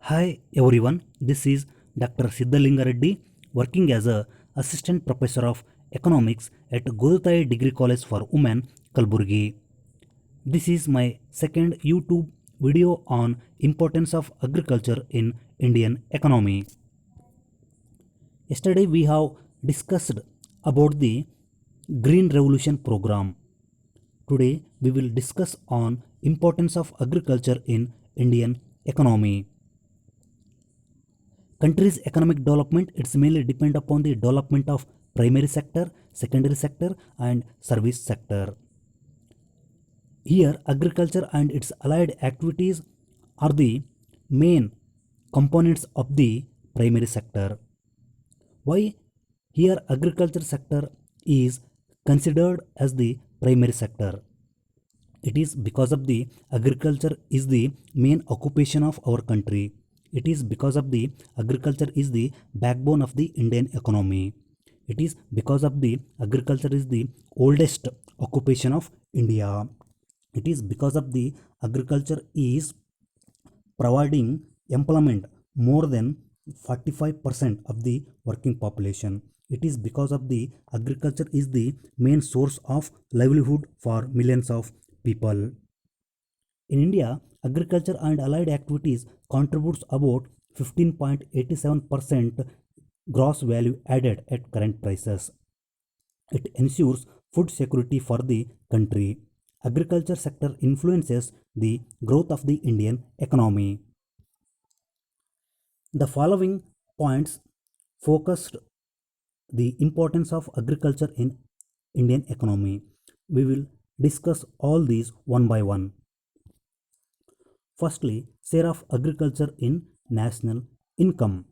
Hi everyone, this is Dr. Siddhalinga Reddy working as a Assistant Professor of Economics at Godatai Degree College for Women, Kalburgi. This is my second YouTube video on importance of agriculture in Indian economy. Yesterday we have discussed about the Green Revolution program. Today we will discuss on importance of agriculture in Indian economy. Country's economic development it's mainly depend upon the development of primary sector, secondary sector and service sector. Here agriculture and its allied activities are the main components of the primary sector. Why here agriculture sector is considered as the primary sector? It is because of the agriculture is the main occupation of our country. It is because of the agriculture is the backbone of the Indian economy. It is because of the agriculture is the oldest occupation of India. It is because of the agriculture is providing employment more than 45% of the working population. It is because of the agriculture is the main source of livelihood for millions of people. In India, agriculture and allied activities contributes about 15.87% gross value added at current prices. It ensures food security for the country. Agriculture sector influences the growth of the Indian economy. The following points focused the importance of agriculture in Indian economy. We will discuss all these one by one. Firstly, share of agriculture in national income.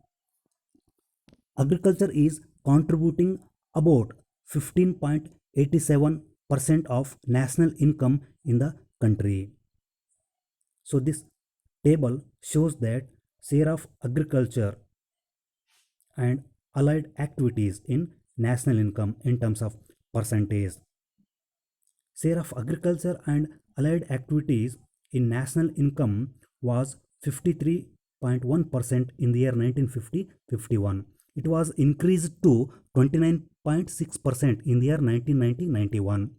Agriculture is contributing about 15.87% of national income in the country. So this table shows that share of agriculture and allied activities in national income in terms of percentage. Share of agriculture and allied activities in national income was 53.1% in the year 1950-51. It was increased to 29.6% in the year 1990-91.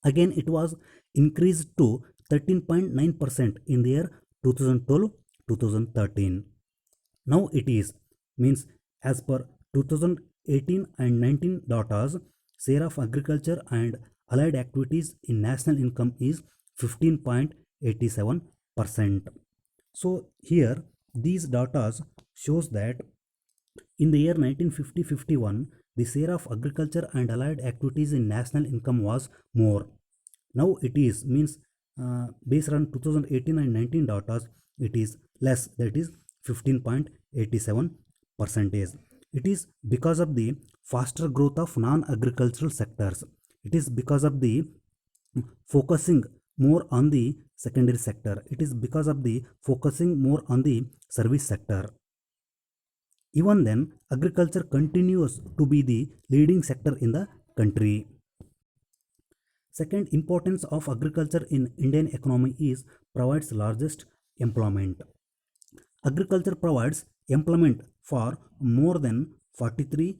Again, it was increased to 13.9% in the year 2012-2013. Now it is means as per 2018 and 19 data, share of agriculture and allied activities in national income is 15.87%. So here these data shows that in the year 1950-51 the share of agriculture and allied activities in national income was more. Now it is means based on 2018 and 19 data it is less, that is 15.87 percentage. It is because of the faster growth of non-agricultural sectors. It is because of the focusing more on the secondary sector. It is because of the focusing more on the service sector. Even then, agriculture continues to be the leading sector in the country. Second importance of agriculture in Indian economy is provides largest employment. Agriculture provides employment for more than 43%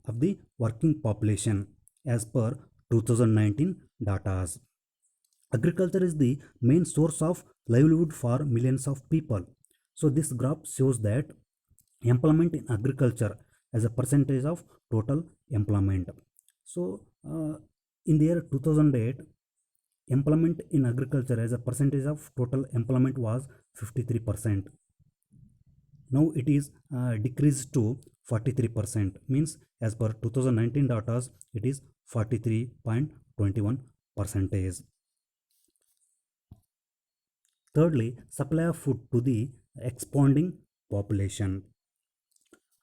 of the working population as per 2019 data. Agriculture is the main source of livelihood for millions of people. So this graph shows that employment in agriculture as a percentage of total employment. So in the year 2008, employment in agriculture as a percentage of total employment was 53%. Now it is decreased to 43%, means as per 2019 data it is 43.21 percentage. Thirdly, supply of food to the expanding population.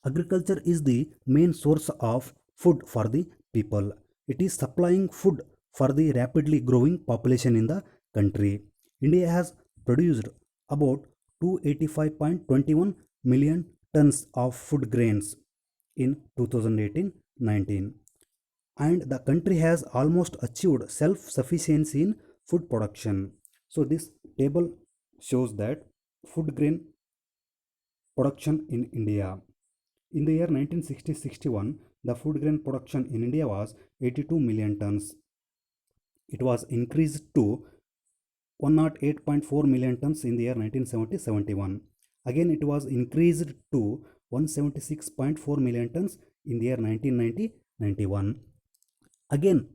Agriculture is the main source of food for the people. It is supplying food for the rapidly growing population in the country. India has produced about 285.21 million tons of food grains in 2018-19, and the country has almost achieved self-sufficiency in food production. So this table shows that food grain production in India. In the year 1960-61, the food grain production in India was 82 million tons. It was increased to 108.4 million tons in the year 1970-71. Again, it was increased to 176.4 million tons in the year 1990-91. Again,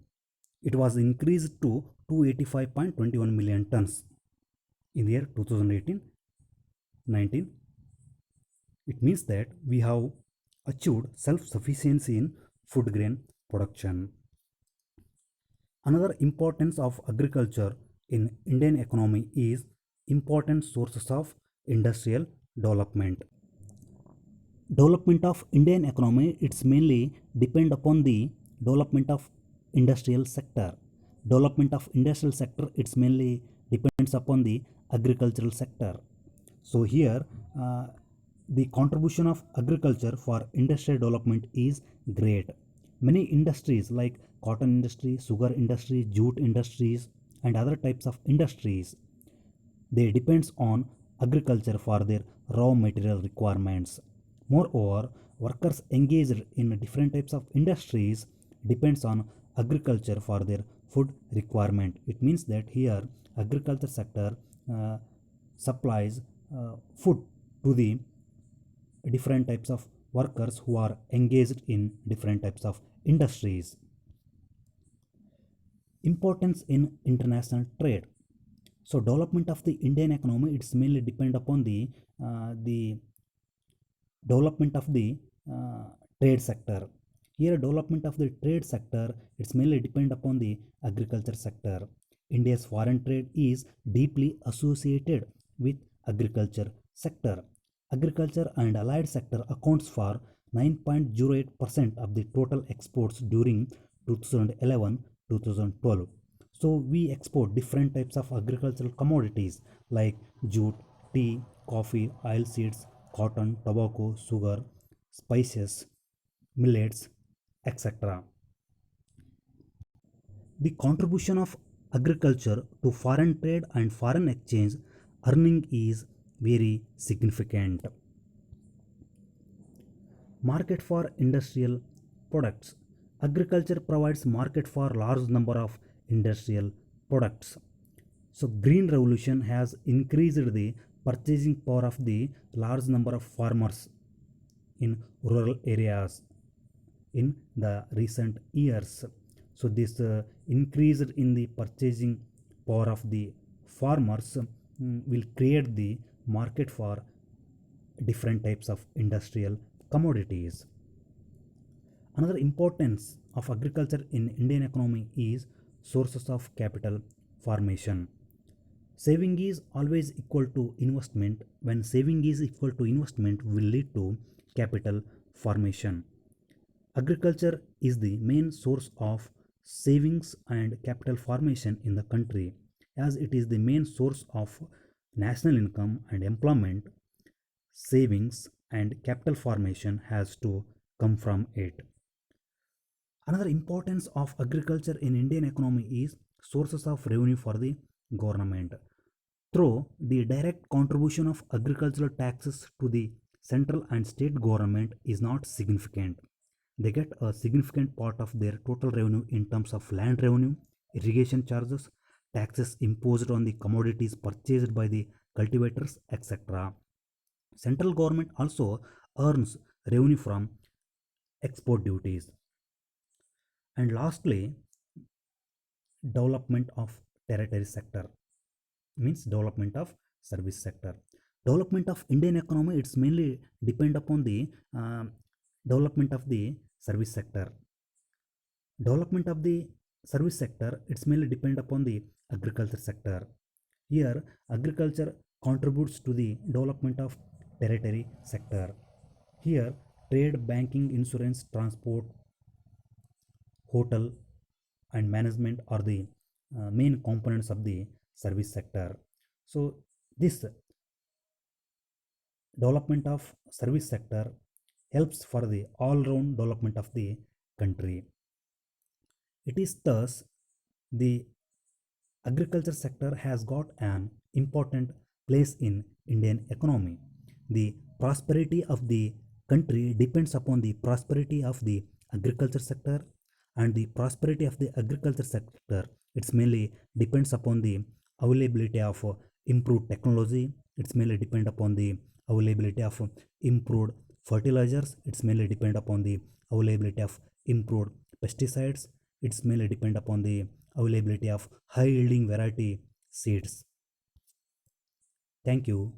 it was increased to 285.21 million tons in the year 2018-19. It means that we have achieved self-sufficiency in food grain production. Another importance of agriculture in Indian economy is important sources of industrial development. Development of Indian economy, it's mainly depend upon the development of industrial sector. Development of industrial sector, it's mainly depends upon the agricultural sector. So here the contribution of agriculture for industrial development is great. Many industries like cotton industry, sugar industry, jute industries and other types of industries, they depends on agriculture for their raw material requirements. Moreover, workers engaged in different types of industries depends on agriculture for their food requirement. It means that here agriculture sector supplies food to the different types of workers who are engaged in different types of industries. Importance in international trade. So development of the Indian economy, it's mainly depend upon the development of the trade sector. Here development of the trade sector, it's mainly depend upon the agriculture sector. India's foreign trade is deeply associated with agriculture sector. Agriculture and allied sector accounts for 9.08% of the total exports during 2011-2012. So we export different types of agricultural commodities like jute, tea, coffee, oilseeds, cotton, tobacco, sugar, spices, millets, etc. The contribution of agriculture to foreign trade and foreign exchange earning is very significant. Market for industrial products. Agriculture provides market for large number of industrial products. So green revolution has increased the purchasing power of the large number of farmers in rural areas in the recent years. So this increased in the purchasing power of the farmers will create the market for different types of industrial commodities. Another importance of agriculture in Indian economy is sources of capital formation. Saving is always equal to investment. When saving is equal to investment will lead to capital formation. Agriculture is the main source of savings and capital formation in the country. As it is the main source of national income and employment, savings and capital formation has to come from it. Another importance of agriculture in Indian economy is sources of revenue for the government. Through the direct contribution of agricultural taxes to the central and state government is not significant. They get a significant part of their total revenue in terms of land revenue, irrigation charges, taxes imposed on the commodities purchased by the cultivators, etc. Central government also earns revenue from export duties. And lastly, development of territory sector means development of service sector. Development of Indian economy, it's mainly depend upon the development of the service sector. Development of the service sector, it's mainly depend upon the agriculture sector. Here agriculture contributes to the development of territory sector. Here trade, banking, insurance, transport, hotel and management are the main components of the service sector. So this development of service sector helps for the all-round development of the country. It is thus the agriculture sector has got an important place in Indian economy. The prosperity of the country depends upon the prosperity of the agriculture sector, and the prosperity of the agriculture sector, it's mainly depends upon the availability of improved technology. It's mainly depend upon the availability of improved fertilizers. It's mainly depend upon the availability of improved pesticides. It's mainly depend upon the availability of high yielding variety seeds. Thank you.